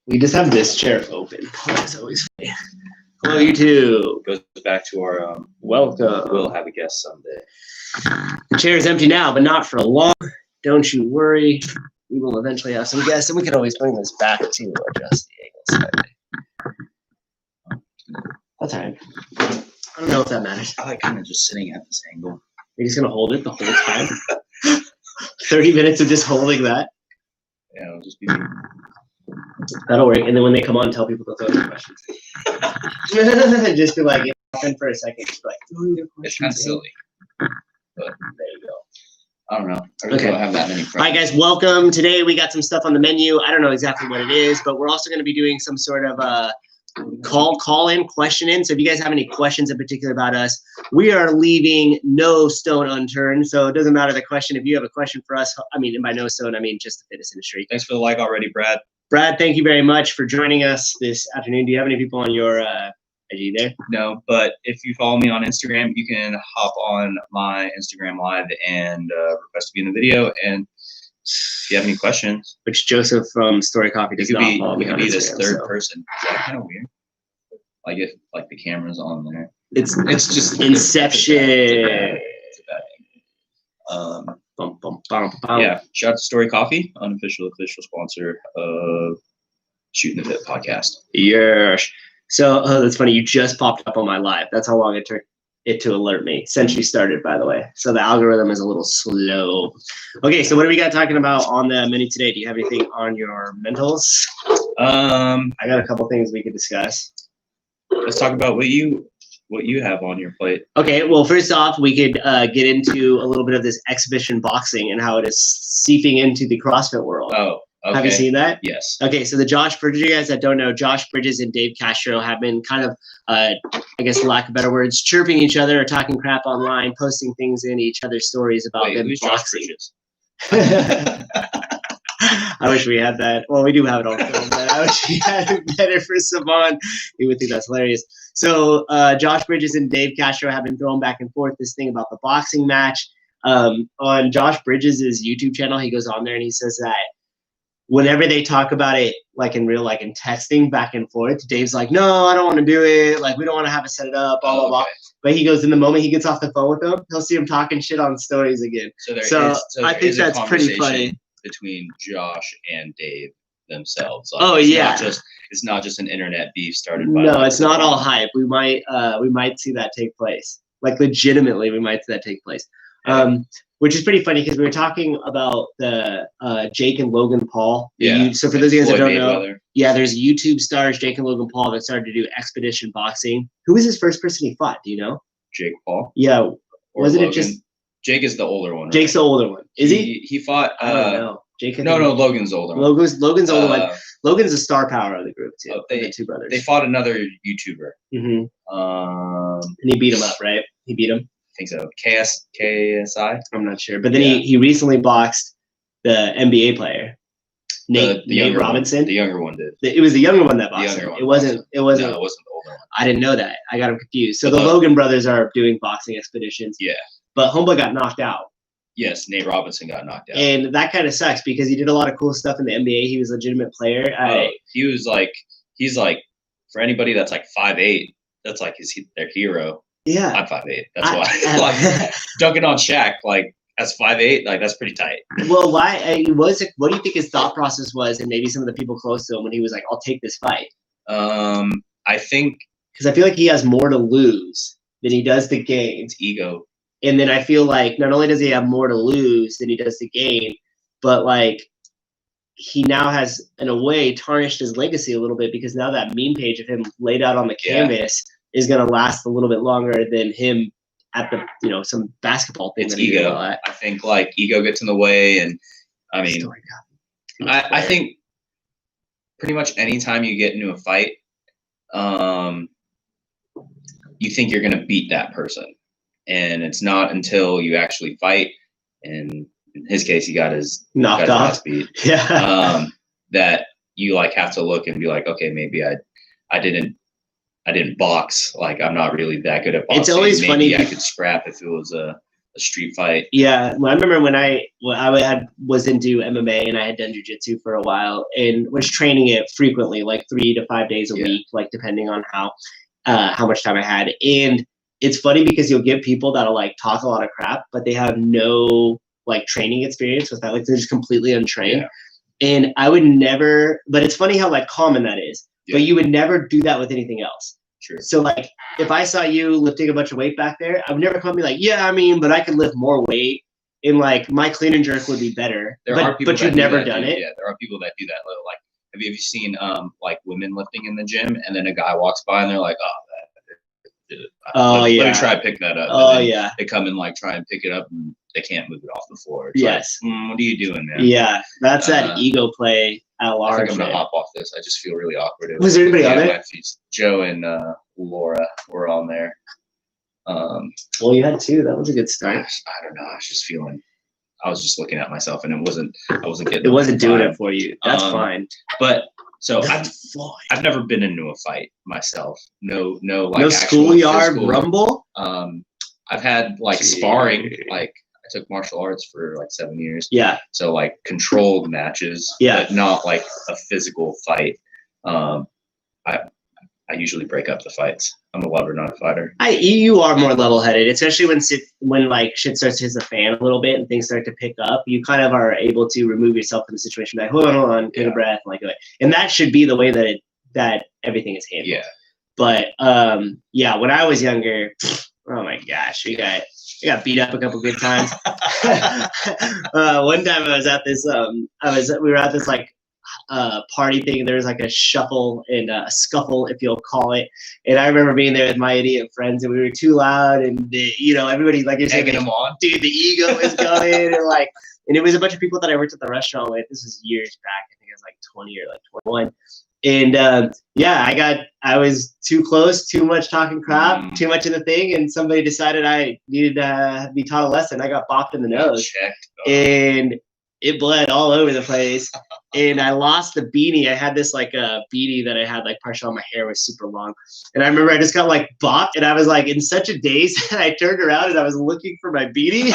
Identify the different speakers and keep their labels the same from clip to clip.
Speaker 1: We just have this chair open. That's always funny. Hello, YouTube.
Speaker 2: Goes back to our
Speaker 1: welcome.
Speaker 2: We'll have a guest someday.
Speaker 1: The chair is empty now, but not for long. Don't you worry. We will eventually have some guests, and we can always bring this back to adjust the angle slightly. That's all right. I don't know if that matters.
Speaker 2: I like kind of just sitting at this angle.
Speaker 1: You're just gonna hold it the whole time. 30 minutes of just holding that.
Speaker 2: Yeah, it'll just be.
Speaker 1: That'll work. And then when they come on, tell people to throw their questions. Just be like, in for a second. Just be like, throw your questions.
Speaker 2: It's kind of silly. But
Speaker 1: there you go.
Speaker 2: I don't know. I really don't have that many friends.
Speaker 1: All right, guys, welcome. Today we got some stuff on the menu. I don't know exactly what it is, but we're also going to be doing some sort of call in, question in. So if you guys have any questions in particular about us, we are leaving no stone unturned. So it doesn't matter the question. If you have a question for us, I mean, and by no stone, I mean just the fitness industry.
Speaker 2: Thanks for the like already, Brad.
Speaker 1: Brad, thank you very much for joining us this afternoon. Do you have any people on your IG there?
Speaker 2: No, but if you follow me on Instagram, you can hop on my Instagram live and request to be in the video. And if you have any questions,
Speaker 1: which Joseph from Story Coffee does not follow me on
Speaker 2: be
Speaker 1: Instagram,
Speaker 2: this third person. Is that kind of weird? Like if like the camera's on there.
Speaker 1: It's just Inception. It's a bad
Speaker 2: yeah, shout out to Story Coffee, official sponsor of Shooting the Pit podcast.
Speaker 1: Yes. So that's funny. You just popped up on my live. That's how long it took it to alert me since you started, by the way. So the algorithm is a little slow. Okay, so what are we got talking about on the menu today? Do you have anything on your mentals? I got a couple things we could discuss.
Speaker 2: Let's talk about what you have on your plate.
Speaker 1: Okay, well, first off, we could get into a little bit of this exhibition boxing and how it is seeping into the CrossFit world.
Speaker 2: Oh, okay.
Speaker 1: Have you seen that?
Speaker 2: Yes.
Speaker 1: Okay, so the Josh Bridges, you guys that don't know, Josh Bridges and Dave Castro have been kind of, I guess, for lack of better words, chirping each other or talking crap online, posting things in each other's stories about them
Speaker 2: who's
Speaker 1: boxing.
Speaker 2: Josh Bridges?
Speaker 1: I wish we had that. Well, we do have it on film, but I wish we had it better for Savon. He would think that's hilarious. So Josh Bridges and Dave Castro have been throwing back and forth this thing about the boxing match. On Josh Bridges' YouTube channel, he goes on there and he says that whenever they talk about it, like in real, like in texting back and forth, Dave's like, no, I don't want to do it. Like, we don't want to have to set it up, blah, blah, blah. But he goes, in the moment he gets off the phone with them, he'll see him talking shit on stories again. So I think that's pretty funny.
Speaker 2: Between Josh and Dave themselves. Like,
Speaker 1: oh, yeah.
Speaker 2: It's not just an internet beef started by.
Speaker 1: No, it's not all hype. We might see that take place. Like, legitimately, we might see that take place. Which is pretty funny because we were talking about the Jake and Logan Paul.
Speaker 2: Yeah.
Speaker 1: So for those of you guys that don't know, yeah, there's YouTube stars Jake and Logan Paul that started to do expedition boxing. Who was his first person he fought? Do you know?
Speaker 2: Jake Paul.
Speaker 1: Yeah. Wasn't
Speaker 2: Logan.
Speaker 1: It just?
Speaker 2: Jake is the older one. Right?
Speaker 1: Jake's the older one. Is he?
Speaker 2: He fought.
Speaker 1: I don't know. Jake.
Speaker 2: No, Logan's the older one.
Speaker 1: Logan's the older one. Logan's the star power of the group too. The two brothers.
Speaker 2: They fought another YouTuber.
Speaker 1: Mm-hmm. And he beat him up, right? He beat him.
Speaker 2: I think so. KSI.
Speaker 1: I'm not sure, but then he recently boxed the NBA player, Nate Robinson.
Speaker 2: The younger one did.
Speaker 1: It was the younger one that boxed him. It wasn't.
Speaker 2: No, it wasn't the older one.
Speaker 1: I didn't know that. I got him confused. So the Logan brothers are doing boxing expeditions.
Speaker 2: Yeah.
Speaker 1: But Homeboy got knocked out.
Speaker 2: Yes, Nate Robinson got knocked out.
Speaker 1: And that kind of sucks because he did a lot of cool stuff in the NBA. He was a legitimate player.
Speaker 2: He's like, for anybody that's like 5'8", that's like their hero.
Speaker 1: Yeah.
Speaker 2: I'm 5'8". That's why. Like, dunking on Shaq, like, that's 5'8", like, that's pretty tight.
Speaker 1: Well, what do you think his thought process was, and maybe some of the people close to him when he was like, I'll take this fight?
Speaker 2: I think.
Speaker 1: Because I feel like he has more to lose than he does to gain.
Speaker 2: It's ego.
Speaker 1: And then I feel like not only does he have more to lose than he does to gain, but like he now has, in a way, tarnished his legacy a little bit because now that meme page of him laid out on the canvas is going to last a little bit longer than him at the, some basketball thing.
Speaker 2: It's ego. I think like ego gets in the way. And I mean, I think pretty much anytime you get into a fight, you think you're going to beat that person. And it's not until you actually fight, and in his case, he got his
Speaker 1: knocked off.
Speaker 2: Beat,
Speaker 1: that
Speaker 2: you like have to look and be like, okay, maybe I didn't I didn't box. Like, I'm not really that good at boxing.
Speaker 1: It's always
Speaker 2: Maybe
Speaker 1: funny.
Speaker 2: I could scrap if it was a street fight.
Speaker 1: Yeah, well, I remember when was into MMA and I had done jiu-jitsu for a while and was training it frequently, like 3 to 5 days a week, like depending on how much time I had. And it's funny because you'll get people that'll like talk a lot of crap, but they have no like training experience with that. Like they're just completely untrained.
Speaker 2: Yeah.
Speaker 1: And I would never, but it's funny how like common that is, but you would never do that with anything else.
Speaker 2: True.
Speaker 1: So like if I saw you lifting a bunch of weight back there, I would never come and be like, yeah, I mean, but I could lift more weight and like my clean and jerk would be better. But you've never done it.
Speaker 2: Yeah, there are people that do that. Like, have you seen like women lifting in the gym and then a guy walks by and they're like, let me try to pick that up.
Speaker 1: Oh yeah.
Speaker 2: They come and like try and pick it up and they can't move it off the floor. It's
Speaker 1: yes.
Speaker 2: Like, what are you doing, man?
Speaker 1: Yeah, that's that ego play at large.
Speaker 2: I think I'm gonna hop off this. I just feel really awkward.
Speaker 1: Was there anybody on there?
Speaker 2: Joe and Laura were on there.
Speaker 1: Well, you had 2. That was a good start.
Speaker 2: I don't know. I was just feeling. I was just looking at myself, and I wasn't getting.
Speaker 1: It wasn't doing it for you. That's fine.
Speaker 2: But so I've never been into a fight myself. No, like
Speaker 1: no schoolyard
Speaker 2: physical,
Speaker 1: rumble.
Speaker 2: I've had like sparring. Like I took martial arts for like 7 years.
Speaker 1: Yeah.
Speaker 2: So like controlled matches.
Speaker 1: Yeah.
Speaker 2: But not like a physical fight. I usually break up the fights. I'm a lover, not a fighter.
Speaker 1: You are more level-headed, especially when like shit starts to hit the fan a little bit and things start to pick up. You kind of are able to remove yourself from the situation. Like, hold on, take a breath, like, and that should be the way that everything is handled.
Speaker 2: Yeah.
Speaker 1: But when I was younger, oh my gosh, we got beat up a couple good times. One time I was at this, we were at this like party thing. There was like a shuffle and a scuffle, if you'll call it. And I remember being there with my idiot friends, and we were too loud, and everybody like you're
Speaker 2: taking them on.
Speaker 1: Dude, the ego is going, and it was a bunch of people that I worked at the restaurant with. This was years back. I think I was like 20 or like 21. And I was too close, too much talking crap, too much in the thing, and somebody decided I needed to be taught a lesson. I got bopped in the nose, and it bled all over the place. And I lost the beanie. I had this like a beanie that I had like partial on my hair, was super long. And I remember I just got like bopped, and I was like in such a daze that I turned around and I was looking for my beanie.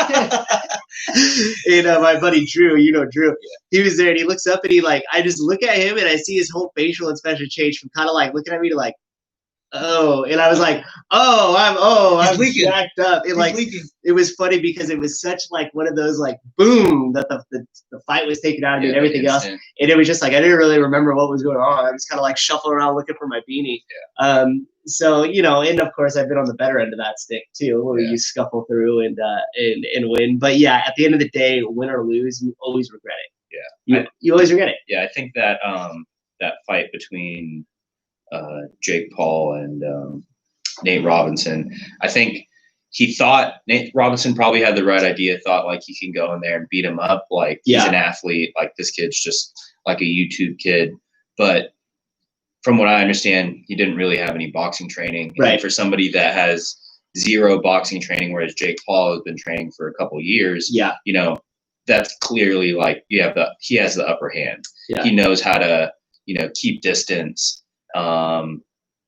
Speaker 1: And my buddy Drew, Drew, he was there, and he looks up and I just look at him and I see his whole facial expression change from kind of like looking at me to like, oh, and I was like, I'm jacked up. It was funny because it was such like one of those like boom that the fight was taken out of me and everything else, and it was just like I didn't really remember what was going on. I was kind of like shuffling around looking for my beanie. So and of course I've been on the better end of that stick too, where you scuffle through and win. But yeah, at the end of the day, win or lose, you always regret it.
Speaker 2: Yeah,
Speaker 1: you always regret it.
Speaker 2: Yeah, I think that that fight between Jake Paul and Nate Robinson, I think Nate Robinson probably had the right idea, thought like he can go in there and beat him up. Like he's an athlete, like this kid's just like a YouTube kid. But from what I understand, he didn't really have any boxing training.
Speaker 1: Right.
Speaker 2: And for somebody that has zero boxing training, whereas Jake Paul has been training for a couple of years, that's clearly like he has the upper hand. Yeah. He knows how to, keep distance,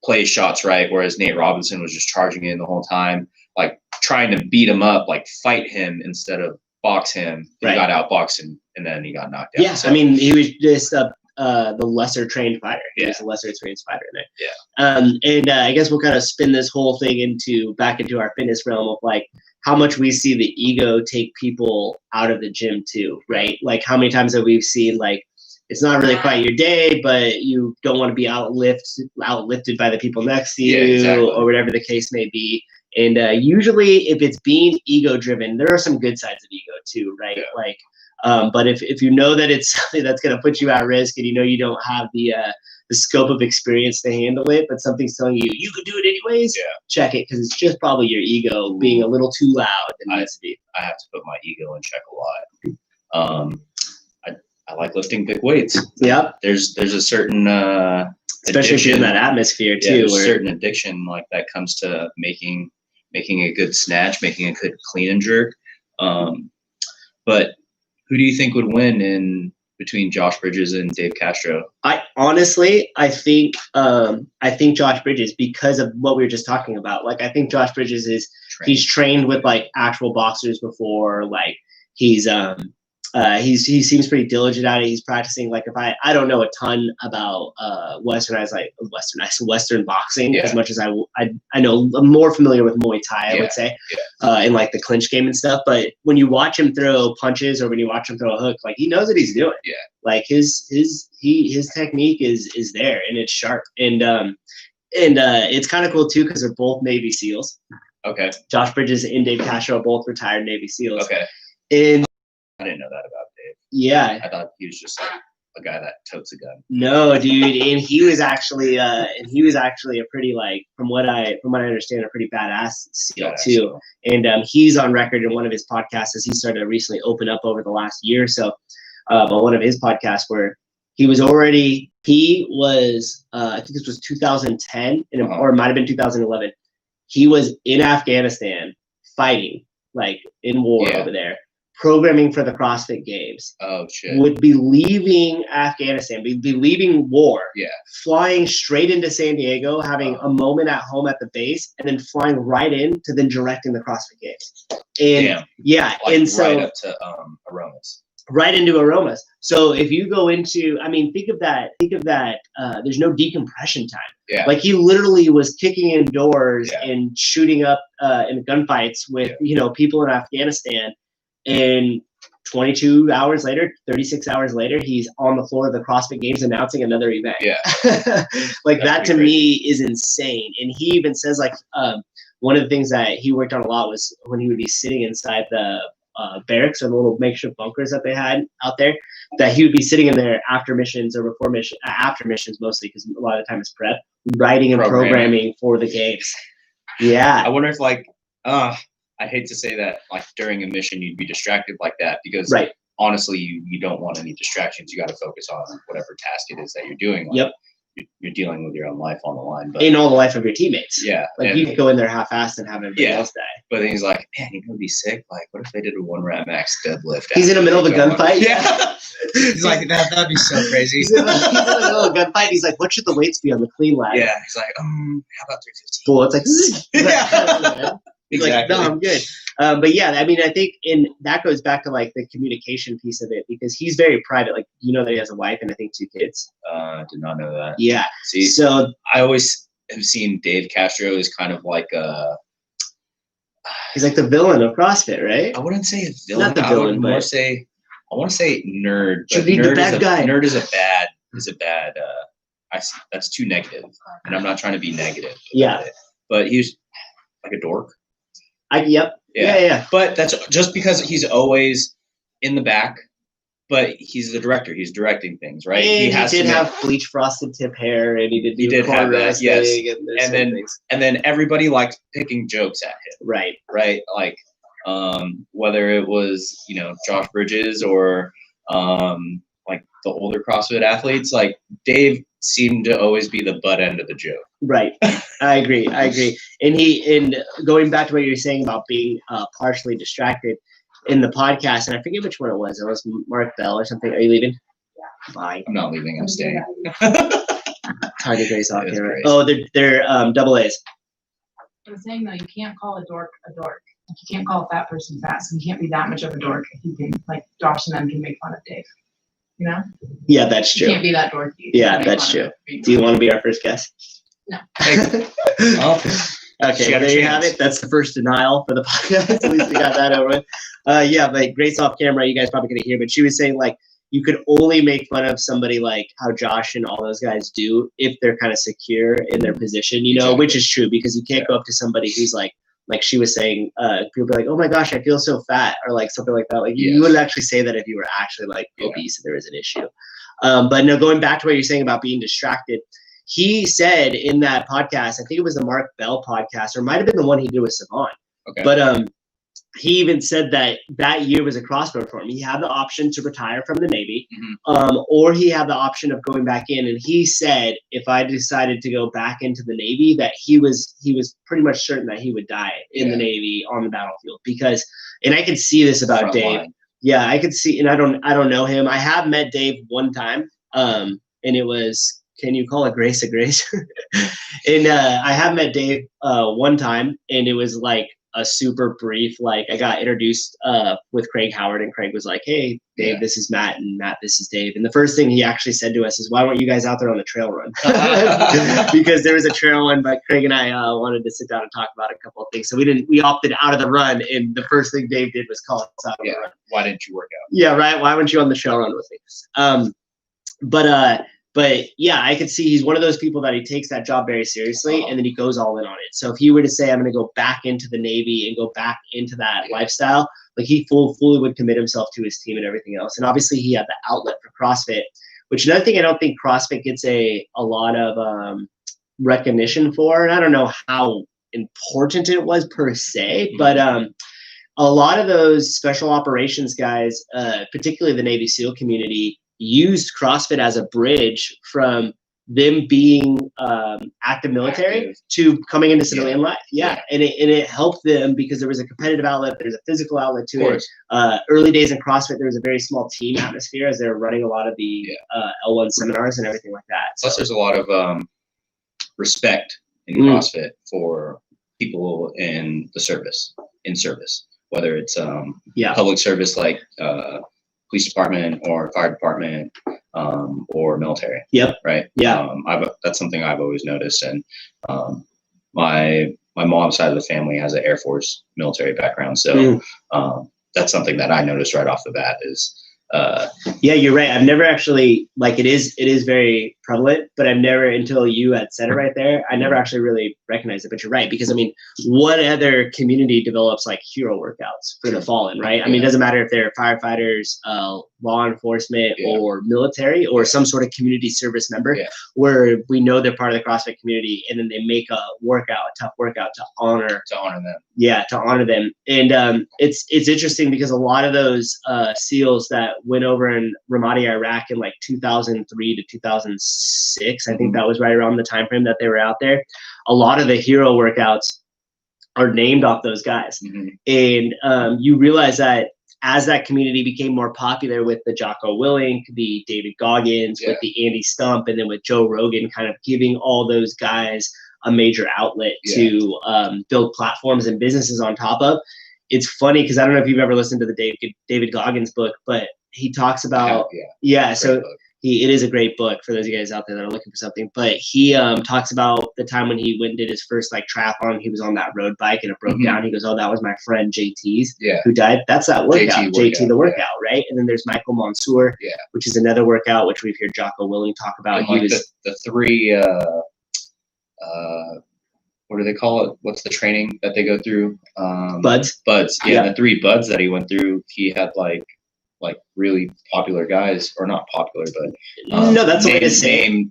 Speaker 2: play shots right, whereas Nate Robinson was just charging in the whole time, like trying to beat him up, like fight him instead of box him. He got outboxed and then he got knocked out.
Speaker 1: Yeah, so, I mean, he was just the lesser trained fighter. He was a lesser experienced fighter in there. Yeah. And I guess we'll kind of spin this whole thing back into our fitness realm of like how much we see the ego take people out of the gym too, right? Like how many times have we seen like it's not really quite your day, but you don't want to be outlifted by the people next to you, or whatever the case may be. And usually, if it's being ego-driven, there are some good sides of ego too, right? Yeah. Like, but if you know that it's something that's going to put you at risk, and you don't have the scope of experience to handle it, but something's telling you could do it anyways, check it, because it's just probably your ego being a little too loud than it needs to be.
Speaker 2: I have to put my ego in check a lot. I like lifting big weights. Yeah. There's a certain
Speaker 1: especially if you're in that atmosphere too.
Speaker 2: There's a certain addiction like that comes to making a good snatch, making a good clean and jerk. But who do you think would win in between Josh Bridges and Dave Castro?
Speaker 1: I think Josh Bridges, because of what we were just talking about. Like, I think Josh Bridges he's trained with like actual boxers before. Like, he seems pretty diligent at it. He's practicing. Like, if I don't know a ton about Western boxing as much as I know. I'm more familiar with Muay Thai, I would say, in like the clinch game and stuff. But when you watch him throw punches or when you watch him throw a hook, like, he knows what he's doing.
Speaker 2: Yeah.
Speaker 1: Like, his technique is there and it's sharp. And it's kind of cool too because they're both Navy SEALs.
Speaker 2: Okay.
Speaker 1: Josh Bridges and Dave Castro are both retired Navy SEAls.
Speaker 2: Okay.
Speaker 1: And
Speaker 2: I didn't know that about Dave.
Speaker 1: Yeah.
Speaker 2: I thought he was just like a guy that totes a gun.
Speaker 1: No, dude, and he was actually a pretty, like, from what I understand, a pretty badass SEAL too. And he's on record in one of his podcasts as he started to recently open up over the last year or so. On one of his podcasts where I think this was 2010 or it might have been 2011. He was in Afghanistan fighting, like, in war over there, programming for the CrossFit Games.
Speaker 2: Oh shit!
Speaker 1: Would be leaving Afghanistan, be leaving war.
Speaker 2: Yeah.
Speaker 1: Flying straight into San Diego, having a moment at home at the base, and then flying right in to then directing the CrossFit Games. And
Speaker 2: like,
Speaker 1: and so
Speaker 2: right up to Aromas.
Speaker 1: Right into Aromas. So if you go into, I mean, think of that. There's no decompression time.
Speaker 2: Yeah.
Speaker 1: Like, he literally was kicking in doors and shooting up in gunfights with people in Afghanistan. And 22 hours later, 36 hours later, he's on the floor of the CrossFit Games announcing another event.
Speaker 2: Yeah.
Speaker 1: Like, that to me is insane. And he even says, like, one of the things that he worked on a lot was when he would be sitting inside the barracks or the little makeshift bunkers that they had out there, that he would be sitting in there after missions or before missions, after missions mostly, because a lot of the time it's prep, writing and programming for the games. Yeah.
Speaker 2: I wonder if, like, I hate to say that, like, during a mission you'd be distracted like that, because honestly you don't want any distractions. You got to focus on whatever task it is that you're doing. Like, you're dealing with your own life on the line, but
Speaker 1: in all the life of your teammates.
Speaker 2: Yeah.
Speaker 1: Like, you could go in there half-assed and have everybody else die.
Speaker 2: But then he's like, man, you know, be sick. Like, what if they did a 1 rep max deadlift?
Speaker 1: He's in the middle of a gunfight.
Speaker 2: Yeah.
Speaker 3: He's like, that'd be so crazy.
Speaker 1: He's in the middle of a gunfight. He's like, what should the weights be on the clean ladder?
Speaker 2: Yeah. He's like, how about 315?
Speaker 1: Well, it's like, He's like, no, I'm good. But yeah, I mean, I think that goes back to, like, the communication piece of it, because he's very private. Like, that he has a wife and I think 2 kids.
Speaker 2: Did not know that.
Speaker 1: Yeah.
Speaker 2: See,
Speaker 1: so
Speaker 2: I always have seen Dave Castro as kind of like
Speaker 1: he's like the villain of CrossFit, right?
Speaker 2: I wouldn't say a villain.
Speaker 1: Not the villain,
Speaker 2: I want to say nerd.
Speaker 1: Should be the bad guy.
Speaker 2: Nerd is a bad. That's too negative, and I'm not trying to be negative.
Speaker 1: Yeah.
Speaker 2: But he's like a dork.
Speaker 1: Yeah.
Speaker 2: But that's just because he's always in the back, but he's the director. He's directing things, right?
Speaker 1: And he did have bleach frosted tip hair, and he did
Speaker 2: have that, yes.
Speaker 1: And
Speaker 2: then everybody liked picking jokes at him.
Speaker 1: Right.
Speaker 2: Like, whether it was, Josh Bridges or like the older CrossFit athletes, like, Dave seemed to always be the butt end of the joke.
Speaker 1: Right. I agree. And going back to what you were saying about being partially distracted in the podcast, and I forget which one it was Mark Bell or something. Are you leaving? Yeah. Bye.
Speaker 2: I'm not leaving. I'm staying.
Speaker 1: Target Grace off here. Right? Oh, they're double A's.
Speaker 4: I was saying, though, you can't call a dork a dork. Like, you can't call a fat person fat, so you can't be that much of a dork if you can, like, Josh and them can make fun of Dave.
Speaker 1: Yeah, that's true.
Speaker 4: You can't be that dorky.
Speaker 1: Yeah, that's true. Do you want to be our first guest?
Speaker 4: No.
Speaker 1: Okay, there you have it. That's the first denial for the podcast. At least we got that over with. Yeah, but Grace off camera, you guys probably couldn't hear, but she was saying, like, you could only make fun of somebody like how Josh and all those guys do if they're kind of secure in their position, which is true, because you can't go up to somebody who's like she was saying, people be like, oh my gosh, I feel so fat, or like something like that. Like, you wouldn't actually say that if you were actually like obese and there was an issue. But no, going back to what you're saying about being distracted, he said in that podcast, I think it was the Mark Bell podcast, or it might have been the one he did with Savant.
Speaker 2: Okay.
Speaker 1: But he even said that year was a crossroad for him. He had the option to retire from the Navy, or he had the option of going back in. And he said, if I decided to go back into the Navy, that he was pretty much certain that he would die in the Navy on the battlefield, because, and I could see this about Dave. Yeah, I could see, and I don't know him. I have met Dave one time, and it was, can you call it grace a grace? And I have met Dave one time, and it was like a super brief, like I got introduced with Craig Howard, and Craig was like, hey, Dave, this is Matt, and Matt, this is Dave. And the first thing he actually said to us is, why weren't you guys out there on the trail run? Because there was a trail run, but Craig and I wanted to sit down and talk about a couple of things. So we opted out of the run, and the first thing Dave did was call us out on the run.
Speaker 2: Why didn't you work out?
Speaker 1: Yeah, right. Why weren't you on the trail run with me? But yeah, I could see he's one of those people that he takes that job very seriously, and then he goes all in on it. So if he were to say, I'm going to go back into the Navy and go back into that lifestyle, like he fully would commit himself to his team and everything else. And obviously he had the outlet for CrossFit, which another thing I don't think CrossFit gets a lot of recognition for. And I don't know how important it was per se, but a lot of those special operations guys, particularly the Navy SEAL community, used CrossFit as a bridge from them being active military to coming into civilian life. Yeah. And it helped them because there was a competitive outlet, there's a physical outlet to it. Early days in CrossFit, there was a very small team atmosphere as they were running a lot of the L1 seminars and everything like that.
Speaker 2: Plus, there's a lot of respect in CrossFit for people in service, whether it's public service like police department or fire department or military. Yep. Right. Yeah. That's something I've always noticed. And my mom's side of the family has an Air Force military background. So that's something that I noticed right off the bat is
Speaker 1: yeah, you're right. I've never actually, like, it is very prevalent, but I've never, until you had said it right there, I never actually really recognized it. But you're right, because I mean, what other community develops like hero workouts for the fallen, right? I mean, it doesn't matter if they're firefighters, law enforcement, or military, or some sort of community service member, where we know they're part of the CrossFit community, and then they make a tough workout to honor them. Yeah, to honor them. And it's interesting because a lot of those SEALs that went over in Ramadi, Iraq in like 2003 to 2006, I think that was right around the time frame that they were out there. A lot of the hero workouts are named off those guys. And you realize that as that community became more popular with the Jocko Willink, the David Goggins, with the Andy Stump, and then with Joe Rogan kind of giving all those guys a major outlet to build platforms and businesses on top of. It's funny because I don't know if you've ever listened to the David Goggins book, but he talks about, so it is a great book for those of you guys out there that are looking for something. But he talks about the time when he went and did his first like triathlon. He was on that road bike and it broke down. He goes, oh, that was my friend JT's who died. That's that workout, JT the workout, right? And then there's Michael Mansour, which is another workout, which we've heard Jocko Willink talk about.
Speaker 2: And like the three, what do they call it? What's the training that they go through?
Speaker 1: Buds.
Speaker 2: Yeah, the 3 buds that he went through, he had like really popular guys, or not popular, but
Speaker 1: no, that's the way to say.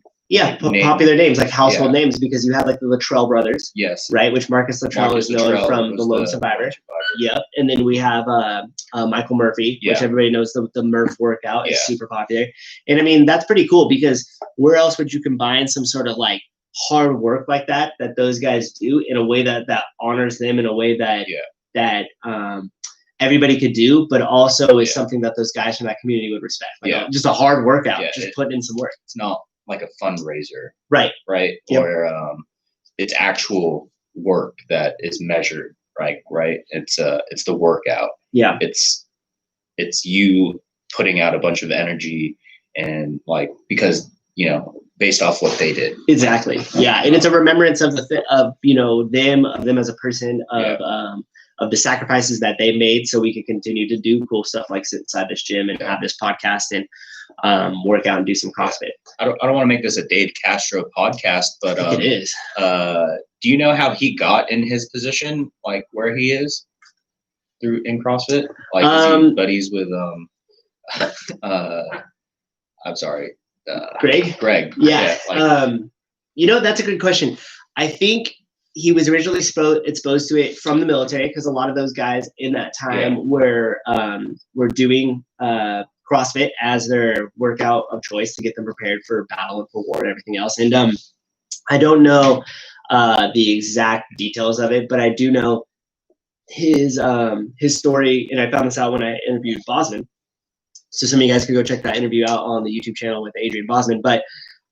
Speaker 1: Popular names, like household names, because you have like the Luttrell brothers. Yes. Right, which Marcus Luttrell is known from the Lone Survivor. Yep. And then we have Michael Murphy, which everybody knows the Murph workout is super popular. And I mean, that's pretty cool because where else would you combine some sort of like hard work like that those guys do in a way that honors them, in a way that everybody could do, but also is something that those guys from that community would respect. Like just a hard workout, just putting in some work.
Speaker 2: It's not like a fundraiser.
Speaker 1: Right.
Speaker 2: Yep. Or it's actual work that is measured, right? It's the workout. Yeah. It's you putting out a bunch of energy and like, because, based off what they did.
Speaker 1: Exactly. Yeah. And it's a remembrance of them as a person, of the sacrifices that they made so we could continue to do cool stuff like sit inside this gym and have this podcast and work out and do some CrossFit.
Speaker 2: I don't want to make this a Dave Castro podcast, but
Speaker 1: it is.
Speaker 2: Do you know how he got in his position, like where he is in CrossFit? Like is he buddies with I'm sorry. Greg.
Speaker 1: Yeah. That's a good question. I think he was originally exposed to it from the military because a lot of those guys in that time were doing CrossFit as their workout of choice to get them prepared for battle and for war and everything else. And I don't know the exact details of it, but I do know his story, and I found this out when I interviewed Bosman. So some of you guys could go check that interview out on the YouTube channel with Adrian Bosman. But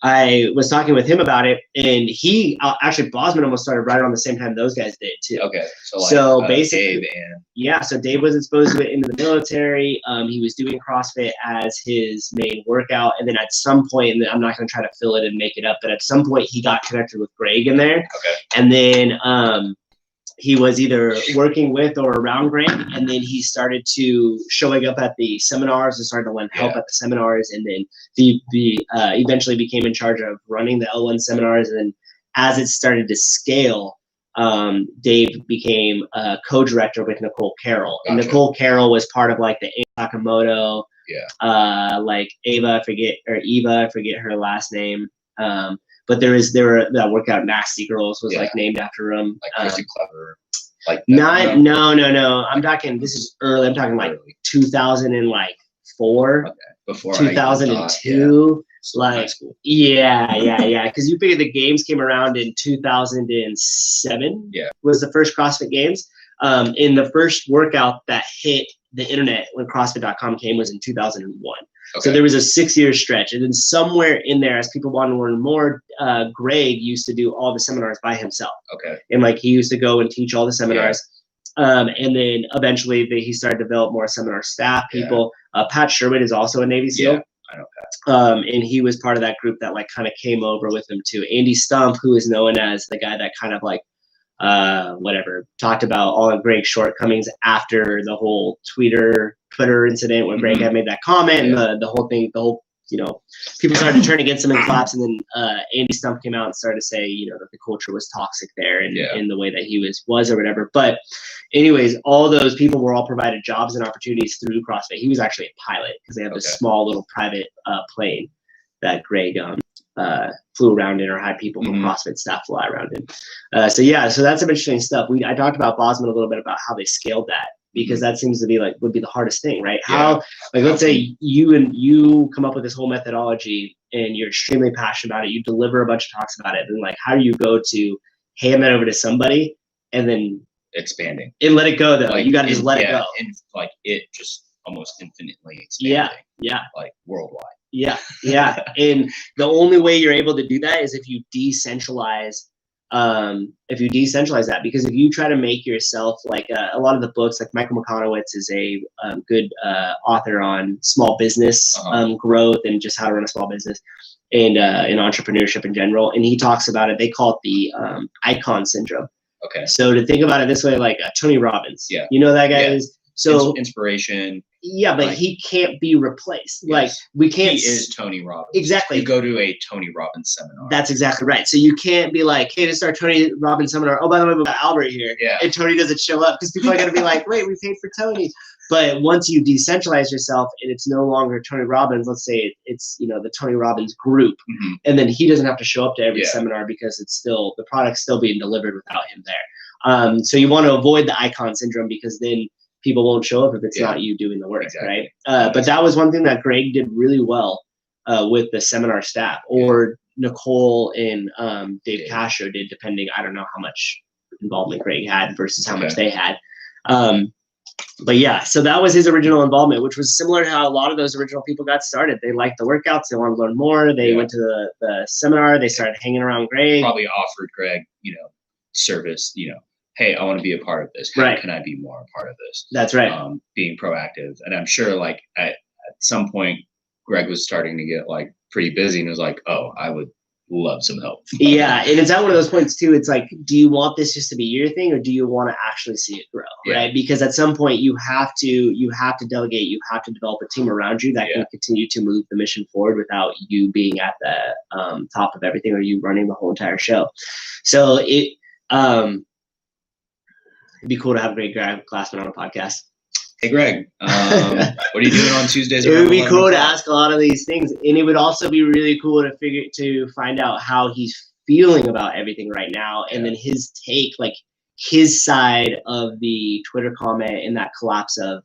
Speaker 1: I was talking with him about it, and he actually Bosman almost started right around the same time those guys did too.
Speaker 2: Okay,
Speaker 1: so basically,
Speaker 2: Dave
Speaker 1: so Dave was exposed to it into the military. He was doing CrossFit as his main workout, and then at some point, and I'm not going to try to fill it and make it up, but at some point he got connected with Greg in there.
Speaker 2: Okay,
Speaker 1: and then he was either working with or around Greg, and then he started to showing up at the seminars and started to lend help at the seminars, and then he eventually became in charge of running the L1 seminars. And then as it started to scale, Dave became a co-director with Nicole Carroll.
Speaker 2: Gotcha.
Speaker 1: And Nicole Carroll was part of like the Sakamoto, like Eva, I forget her last name. But there were that workout Nasty Girls was like named after him.
Speaker 2: Like Chrissy Clever. Like
Speaker 1: no. I'm talking. This is early. I'm talking like 2004.
Speaker 2: Okay. Before
Speaker 1: 2002. Like yeah. Because you figure the games came around in 2007.
Speaker 2: Yeah.
Speaker 1: Was the first CrossFit Games. In the first workout that hit the internet when CrossFit.com came was in 2001. Okay. So there was a 6-year stretch, and then somewhere in there, as people wanted to learn more, Greg used to do all the seminars by himself.
Speaker 2: Okay.
Speaker 1: And like he used to go and teach all the seminars. And then eventually he started to develop more seminar staff people. Pat Sherwood is also a Navy SEAL.
Speaker 2: Yeah, I know Pat.
Speaker 1: And he was part of that group that like kind of came over with him too. Andy Stump, who is known as the guy that kind of like talked about all of Greg's shortcomings after the whole Twitter incident when Greg had made that comment and the whole thing, people started to turn against him and collapse. And then Andy Stump came out and started to say, that the culture was toxic there and in the way that he was or whatever. But anyways, all those people were all provided jobs and opportunities through CrossFit. He was actually a pilot because they have this small little private plane that Greg flew around in, or had people from CrossFit staff fly around in. So that's some interesting stuff. I talked about Bosman a little bit about how they scaled that, because that seems to be would be the hardest thing, right? How, let's say you come up with this whole methodology and you're extremely passionate about it, you deliver a bunch of talks about it, and how do you go to hand that over to somebody and then
Speaker 2: expanding
Speaker 1: and let it go though? You got to just let it go.
Speaker 2: And it just almost infinitely expanding.
Speaker 1: Yeah.
Speaker 2: Like worldwide.
Speaker 1: Yeah. And the only way you're able to do that is if you decentralize that, because if you try to make yourself a lot of the books, like Michael McConowitz is a good author on small business growth and just how to run a small business and in entrepreneurship in general. And he talks about it. They call it the icon syndrome. Okay. So to think about it this way, like Tony Robbins, you know that guy is so
Speaker 2: inspiration.
Speaker 1: Yeah, but he can't be replaced. Yes. We can't.
Speaker 2: He is Tony Robbins.
Speaker 1: Exactly.
Speaker 2: You go to a Tony Robbins seminar.
Speaker 1: That's exactly right. So you can't be like, hey, to start Tony Robbins seminar. Oh, by the way, we got Albert here. Yeah. And Tony doesn't show up because people are going to be like, wait, we paid for Tony. But once you decentralize yourself and it's no longer Tony Robbins, let's say it's the Tony Robbins group, and then he doesn't have to show up to every seminar because it's still the product's still being delivered without him there. So you want to avoid the icon syndrome, because then people won't show up if it's not you doing the work, right? But that was one thing that Greg did really well with the seminar staff, or Nicole and Dave Castro did, depending. I don't know how much involvement Greg had versus how much they had. But so that was his original involvement, which was similar to how a lot of those original people got started. They liked the workouts. They wanted to learn more. They went to the seminar. They started hanging around Greg.
Speaker 2: Probably offered Greg, service, hey, I want to be a part of this. How can I be more a part of this?
Speaker 1: That's right.
Speaker 2: Being proactive. And I'm sure at some point, Greg was starting to get pretty busy and was like, oh, I would love some help.
Speaker 1: Yeah. And it's at one of those points too. It's like, do you want this just to be your thing, or do you want to actually see it grow? Right. Because at some point you have to delegate, you have to develop a team around you that can continue to move the mission forward without you being at the top of everything, or you running the whole entire show. So it'd be cool to have Greg Glassman on a podcast.
Speaker 2: Hey, Greg, what are you doing on Tuesdays?
Speaker 1: It would be cool to ask a lot of these things, and it would also be really cool to find out how he's feeling about everything right now, and then his take, his side of the Twitter comment and that collapse of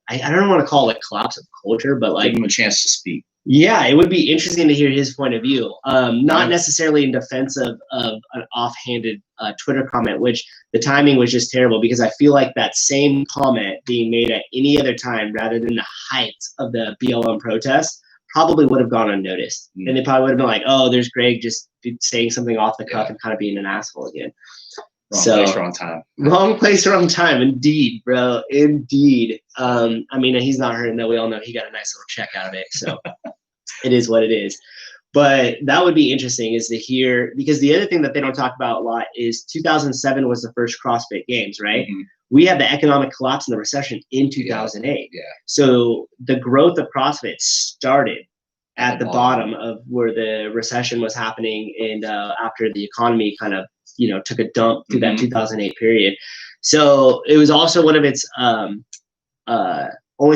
Speaker 1: I don't want to call it collapse of culture, but like
Speaker 2: give him a chance to speak.
Speaker 1: Yeah, it would be interesting to hear his point of view. Not necessarily in defense of an offhanded Twitter comment, which the timing was just terrible because I feel like that same comment being made at any other time rather than the height of the BLM protest probably would have gone unnoticed. And they probably would have been like, oh, there's Greg just saying something off the cuff and kind of being an asshole again.
Speaker 2: Wrong place, wrong time.
Speaker 1: Wrong place, wrong time. Indeed, bro. Indeed. I mean, he's not hurting though. We all know he got a nice little check out of it. So it is what it is. But that would be interesting is to hear, because the other thing that they don't talk about a lot is 2007 was the first CrossFit Games, right? Mm-hmm. We had the economic collapse and the recession in 2008. Yeah. So the growth of CrossFit started at the bottom of where the recession was happening and after the economy kind of, took a dump through that 2008 period. So it was also one of its only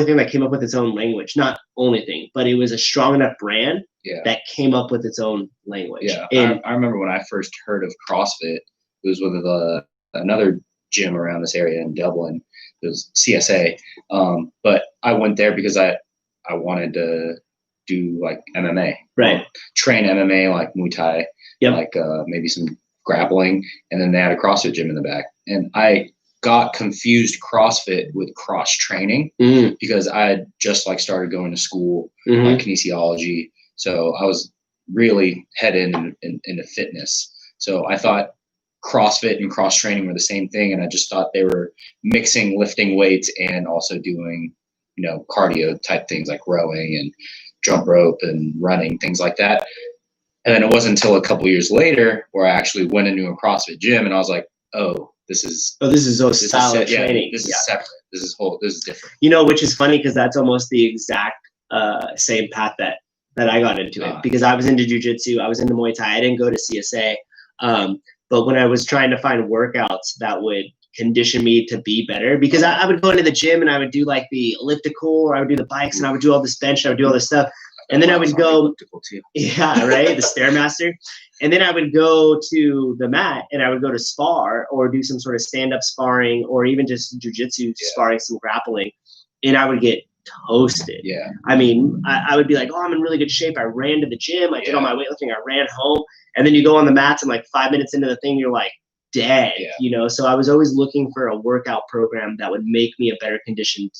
Speaker 1: thing that came up with its own language. Not only thing, but it was a strong enough brand that came up with its own language.
Speaker 2: Yeah, and I remember when I first heard of CrossFit, it was with another gym around this area in Dublin. It was CSA. But I went there because I wanted to do like MMA.
Speaker 1: Right.
Speaker 2: Train MMA like Muay Thai, like maybe some grappling, and then they had a CrossFit gym in the back. And I got confused CrossFit with cross training because I had just like started going to school, like kinesiology. So I was really headed into fitness. So I thought CrossFit and cross training were the same thing. And I just thought they were mixing lifting weights and also doing, cardio type things like rowing and jump rope and running, things like that. And then it wasn't until a couple years later where I actually went into a CrossFit gym and I was like, this is
Speaker 1: style of training.
Speaker 2: This is separate. This is different.
Speaker 1: Which is funny because that's almost the exact same path that I got into it, because I was into jiu-jitsu, I was into Muay Thai. I didn't go to CSA. But when I was trying to find workouts that would condition me to be better, because I would go into the gym and I would do like the elliptical, or I would do the bikes and I would do all this bench, and I would do all this stuff. And then I would go, yeah, right, the Stairmaster. And then I would go to the mat and I would go to spar or do some sort of stand-up sparring or even just jiu-jitsu sparring, some grappling. And I would get toasted.
Speaker 2: Yeah.
Speaker 1: I mean, I would be like, I'm in really good shape. I ran to the gym. I did all my weightlifting. I ran home. And then you go on the mats and like 5 minutes into the thing, you're like dead, So I was always looking for a workout program that would make me a better conditioned,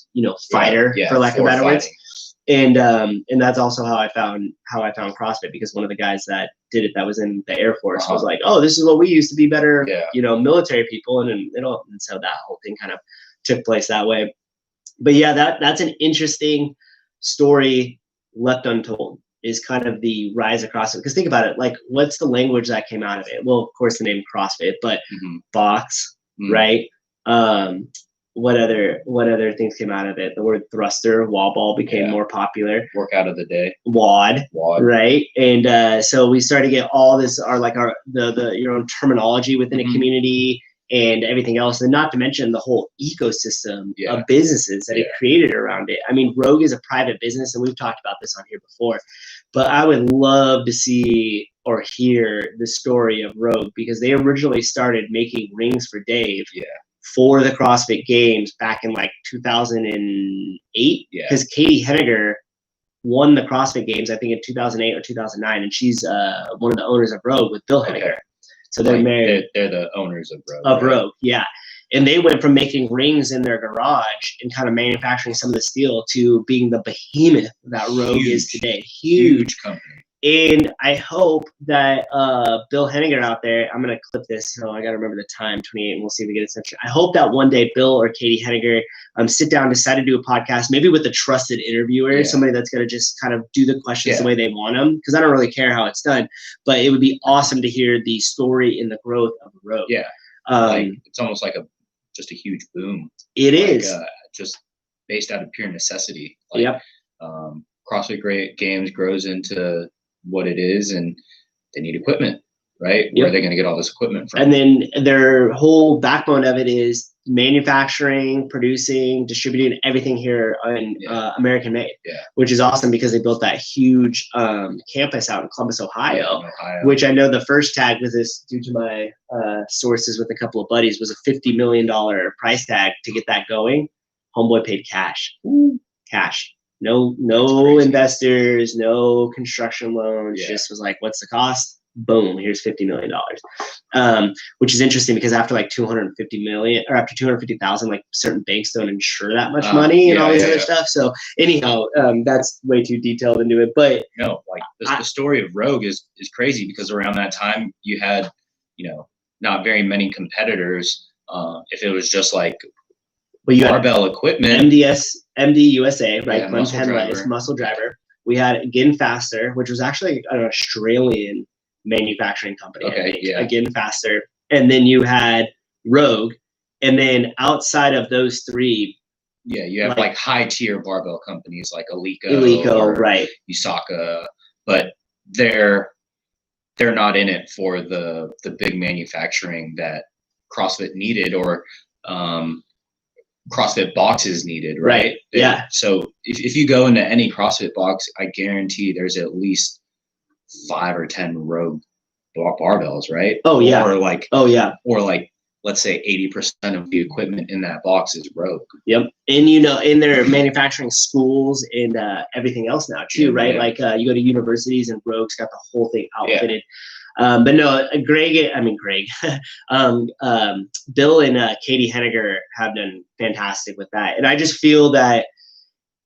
Speaker 1: fighter, for lack of better words. And that's also how I found CrossFit, because one of the guys that did it that was in the Air Force was like, this is what we used to be better, military people. And so that whole thing kind of took place that way. But yeah, that's an interesting story left untold, is kind of the rise of CrossFit. Because think about it, like, what's the language that came out of it? Well, of course, the name CrossFit, but box, right? What other things came out of it? The word thruster, wall ball became more popular.
Speaker 2: Workout of the day.
Speaker 1: WOD, right? And so we started to get all this, your own terminology within a community and everything else, and not to mention the whole ecosystem of businesses that it created around it. I mean, Rogue is a private business, and we've talked about this on here before, but I would love to see or hear the story of Rogue, because they originally started making rings for Dave for the CrossFit Games back in like 2008, because Katie Henniger won the CrossFit Games, I think in 2008 or 2009, and she's one of the owners of Rogue with Bill Henniger. So they're married.
Speaker 2: They're the owners of Rogue.
Speaker 1: Of Rogue, yeah. And they went from making rings in their garage and kind of manufacturing some of the steel to being the behemoth that Rogue is today. Huge
Speaker 2: company.
Speaker 1: And I hope that Bill Henniger out there, I'm going to clip this, so I got to remember the time, 28, and we'll see if we get a session. I hope that one day Bill or Katie Henniger sit down, decide to do a podcast, maybe with a trusted interviewer, somebody that's going to just kind of do the questions the way they want them, because I don't really care how it's done, but it would be awesome to hear the story and the growth of the Rogue.
Speaker 2: Yeah, it's almost like just a huge boom.
Speaker 1: It is.
Speaker 2: Just based out of pure necessity. CrossFit Games grows into what it is, and they need equipment, right? Where are they going to get all this equipment from?
Speaker 1: And then their whole backbone of it is manufacturing, producing, distributing everything here in American made, which is awesome, because they built that huge campus out in Columbus, Ohio, which I know the first tag with this, due to my sources with a couple of buddies, was a $50 million price tag to get that going. Homeboy paid cash. Cash. No investors, no construction loans. Just was like, what's the cost? Boom, here's $50 million. Which is interesting because after like 250 million or after 250,000, like certain banks don't insure that much money and all this other stuff. So anyhow, that's way too detailed into it. But
Speaker 2: no, like the story of Rogue is crazy because around that time you had, not very many competitors. If it was just like barbell equipment,
Speaker 1: MD USA, right? Muscle Driver. We had Again Faster, which was actually an Australian manufacturing company. Again Faster. And then you had Rogue. And then outside of those three,
Speaker 2: you have like high tier barbell companies like Alico or
Speaker 1: right,
Speaker 2: Usaka, but they're not in it for the big manufacturing that CrossFit needed or CrossFit boxes needed, right? So if you go into any CrossFit box, I guarantee there's at least 5 or 10 Rogue barbells, right? Or like let's say 80% of the equipment in that box is Rogue.
Speaker 1: Yep. And in their manufacturing schools and everything else now too, right? Like you go to universities and Rogue's got the whole thing outfitted. But no, Greg, Bill and Katie Henniger have done fantastic with that. And I just feel that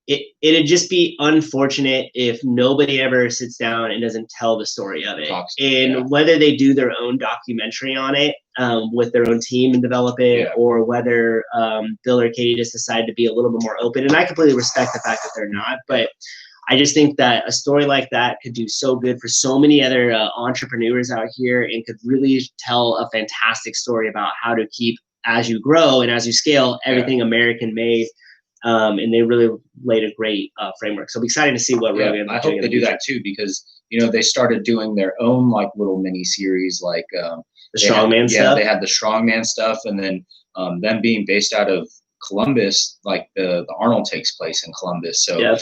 Speaker 1: it'd just be unfortunate if nobody ever sits down and doesn't tell the story of it. Whether they do their own documentary on it with their own team and develop it, or whether Bill or Katie just decide to be a little bit more open. And I completely respect the fact that they're not, but I just think that a story like that could do so good for so many other entrepreneurs out here and could really tell a fantastic story about how to keep, as you grow and as you scale, everything American made. And they really laid a great framework. So I'm excited to see what Rogue
Speaker 2: I hope they do that too, because they started doing their own like little mini series, like
Speaker 1: the strongman stuff.
Speaker 2: Yeah, they had the strongman stuff, and then them being based out of Columbus, like the Arnold takes place in Columbus. So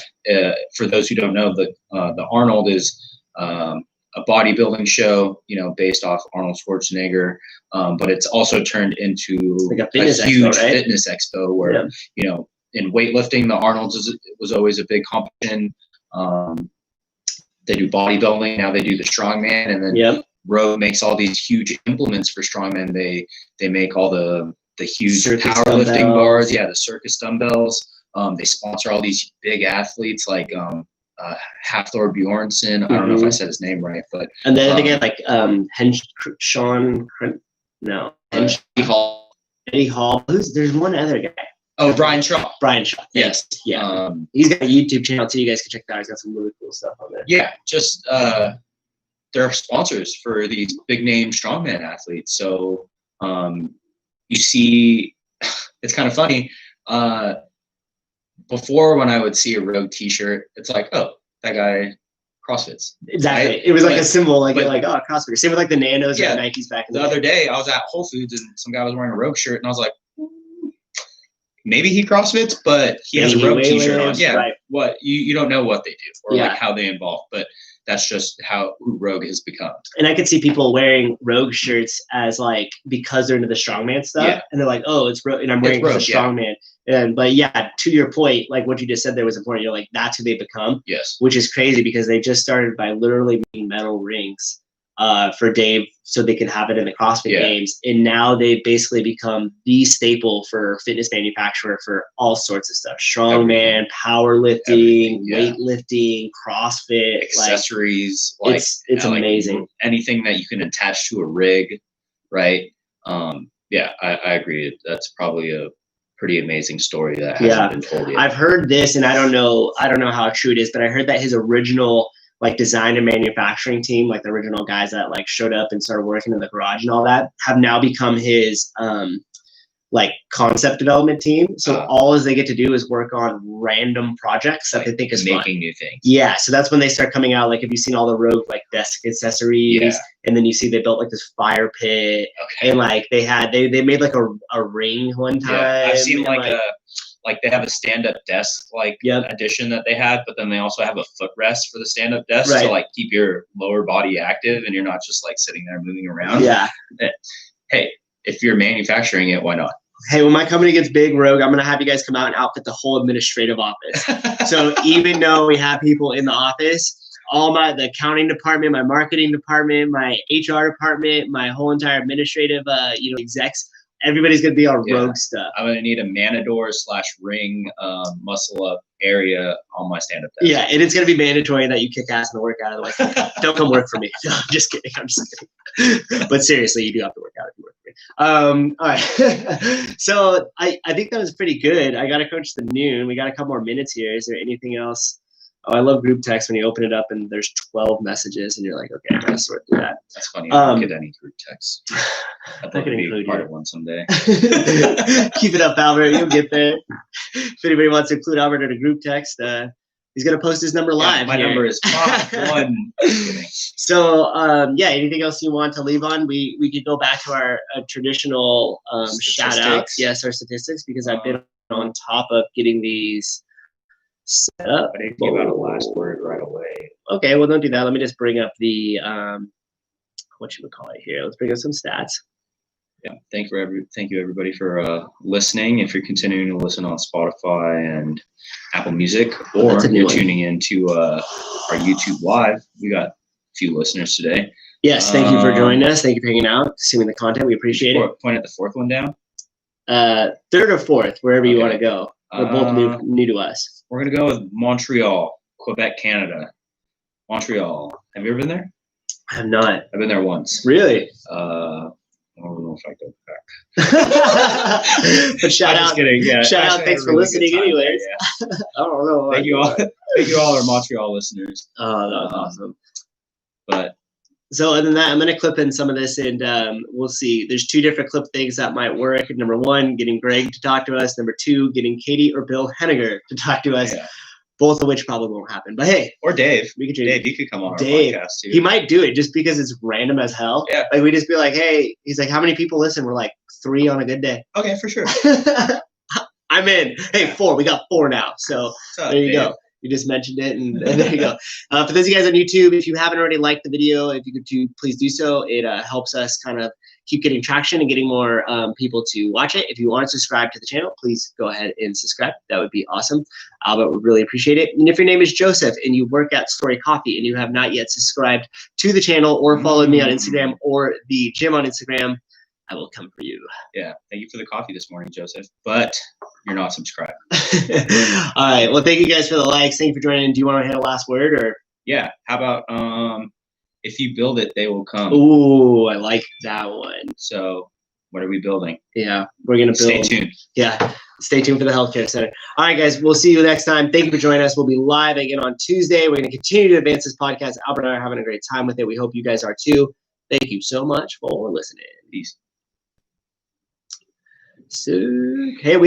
Speaker 2: for those who don't know, the Arnold is a bodybuilding show, based off Arnold Schwarzenegger, but it's also turned into
Speaker 1: like a
Speaker 2: huge fitness expo where in weightlifting, the Arnold's was always a big competition. They do bodybuilding, now they do the strongman, and then Rogue makes all these huge implements for strongman. They make all the huge powerlifting bars, the circus dumbbells. They sponsor all these big athletes like Hafthor Bjornsson. I don't know if I said his name right, but
Speaker 1: and then again like Eddie Hall. There's one other guy.
Speaker 2: Oh, Brian Shaw.
Speaker 1: Yes. He's got a YouTube channel too. You guys can check that out. He's got some really cool stuff on there.
Speaker 2: Yeah, just they're sponsors for these big name strongman athletes. So you see, it's kind of funny. Before, when I would see a Rogue T-shirt, it's like, oh, that guy CrossFits.
Speaker 1: Exactly. Right? It was like a symbol, like oh, CrossFit. Same with like the Nanos and the Nikes back in the day.
Speaker 2: The other day, I was at Whole Foods and some guy was wearing a Rogue shirt, and I was like, maybe he CrossFits, but he has a Rogue T-shirt on. Yeah, right. What you don't know what they do or like how they involve, but that's just who Rogue has become. And
Speaker 1: I could see people wearing Rogue shirts as like because they're into the strongman stuff, and they're like, oh, it's Rogue, and I'm wearing the strongman. But to your point, like what you just said there was important. You're like, that's who they become.
Speaker 2: Yes,
Speaker 1: which is crazy because they just started by literally making metal rings for Dave so they could have it in the CrossFit Games. And now they've basically become the staple for fitness manufacturer for all sorts of stuff. Strongman, powerlifting, weightlifting, CrossFit.
Speaker 2: Accessories.
Speaker 1: It's amazing.
Speaker 2: Like anything that you can attach to a rig, right? I agree. That's probably a pretty amazing story that hasn't been told yet.
Speaker 1: I've heard this, and I don't know how true it is, but I heard that his original like design and manufacturing team, like the original guys that like showed up and started working in the garage and all that, have now become his like concept development team. So all they get to do is work on random projects that they think is
Speaker 2: making
Speaker 1: fun.
Speaker 2: New things.
Speaker 1: Yeah, so that's when they start coming out. Like, have you seen all the Rogue like desk accessories? And then you see they built like this fire pit, and like they made like a ring one time.
Speaker 2: Yeah, I've seen like they have a stand-up desk addition that they have, but then they also have a footrest for the stand-up desk to like keep your lower body active, and you're not just like sitting there moving around.
Speaker 1: Yeah.
Speaker 2: Hey, if you're manufacturing it, why not?
Speaker 1: Hey, when my company gets big, Rogue, I'm going to have you guys come out and outfit the whole administrative office. So even though we have people in the office, the accounting department, my marketing department, my HR department, my whole entire administrative, execs, everybody's going to be on Rogue stuff.
Speaker 2: I'm going to need a Manador/ring muscle up area on my stand-up desk.
Speaker 1: Yeah, and it's going to be mandatory that you kick ass in the workout. Like, don't come work for me. No, I'm just kidding. But seriously, you do have to work out if you work for me. All right. So I think that was pretty good. I got to coach the noon. We got a couple more minutes here. Is there anything else? Oh, I love group text when you open it up and there's 12 messages and you're like, okay, I gotta sort through that.
Speaker 2: That's funny. I don't get any group texts. I'd love to be part of one someday.
Speaker 1: Keep it up, Albert. You'll get there. If anybody wants to include Albert in a group text, he's gonna post his number live.
Speaker 2: My number is 51.
Speaker 1: So, anything else you want to leave on? We could go back to our traditional shout outs. Yes, our statistics, because I've been on top of getting these set up.
Speaker 2: I didn't give out a last word right away.
Speaker 1: Okay, well, don't do that. Let me just bring up the what should we call it here? Let's bring up some stats.
Speaker 2: Yeah, thank you everybody for listening. If you're continuing to listen on Spotify and Apple Music, or you're tuning into our YouTube Live, we got a few listeners today.
Speaker 1: Yes, thank you for joining us. Thank you for hanging out, seeing the content. We appreciate it.
Speaker 2: Point at the fourth one down.
Speaker 1: Third or fourth, wherever you want to go. We're both new to us.
Speaker 2: We're gonna go with Montreal, Quebec, Canada. Montreal. Have you ever been there?
Speaker 1: I have not.
Speaker 2: I've been there once.
Speaker 1: Really?
Speaker 2: I don't know if I go back.
Speaker 1: But shout out.
Speaker 2: Yeah,
Speaker 1: shout out. Thanks for listening anyways. Yeah. I don't know.
Speaker 2: Thank you all. Thank you all our Montreal listeners.
Speaker 1: Oh, that was awesome.
Speaker 2: But
Speaker 1: so other than that, I'm going to clip in some of this and we'll see. There's two different clip things that might work. Number one, getting Greg to talk to us. Number two, getting Katie or Bill Henniger to talk to us. Yeah. Both of which probably won't happen. But hey.
Speaker 2: Or Dave. Dave, he could come on our podcast too.
Speaker 1: He might do it just because it's random as hell.
Speaker 2: Yeah.
Speaker 1: Like we just be like, hey, he's like, how many people listen? We're like 3 on a good day.
Speaker 2: Okay, for sure.
Speaker 1: I'm in. Hey, 4. We got 4 now. So there you go. You just mentioned it, and there you go. For those of you guys on YouTube, if you haven't already liked the video, if you could please do so. It helps us kind of keep getting traction and getting more people to watch it. If you want to subscribe to the channel, please go ahead and subscribe. That would be awesome. Albert would really appreciate it. And if your name is Joseph and you work at Story Coffee and you have not yet subscribed to the channel or followed me on Instagram or the gym on Instagram, I will come for you.
Speaker 2: Yeah. Thank you for the coffee this morning, Joseph. But you're not subscribed.
Speaker 1: All right. Well, thank you guys for the likes. Thank you for joining. Do you want to hit a last word or?
Speaker 2: Yeah. How about if you build it, they will come.
Speaker 1: Ooh, I like that one.
Speaker 2: So what are we building?
Speaker 1: Yeah, we're going to build.
Speaker 2: Stay tuned.
Speaker 1: Yeah. Stay tuned for the healthcare center. All right, guys. We'll see you next time. Thank you for joining us. We'll be live again on Tuesday. We're going to continue to advance this podcast. Albert and I are having a great time with it. We hope you guys are too. Thank you so much for listening.
Speaker 2: Peace.
Speaker 1: So, hey,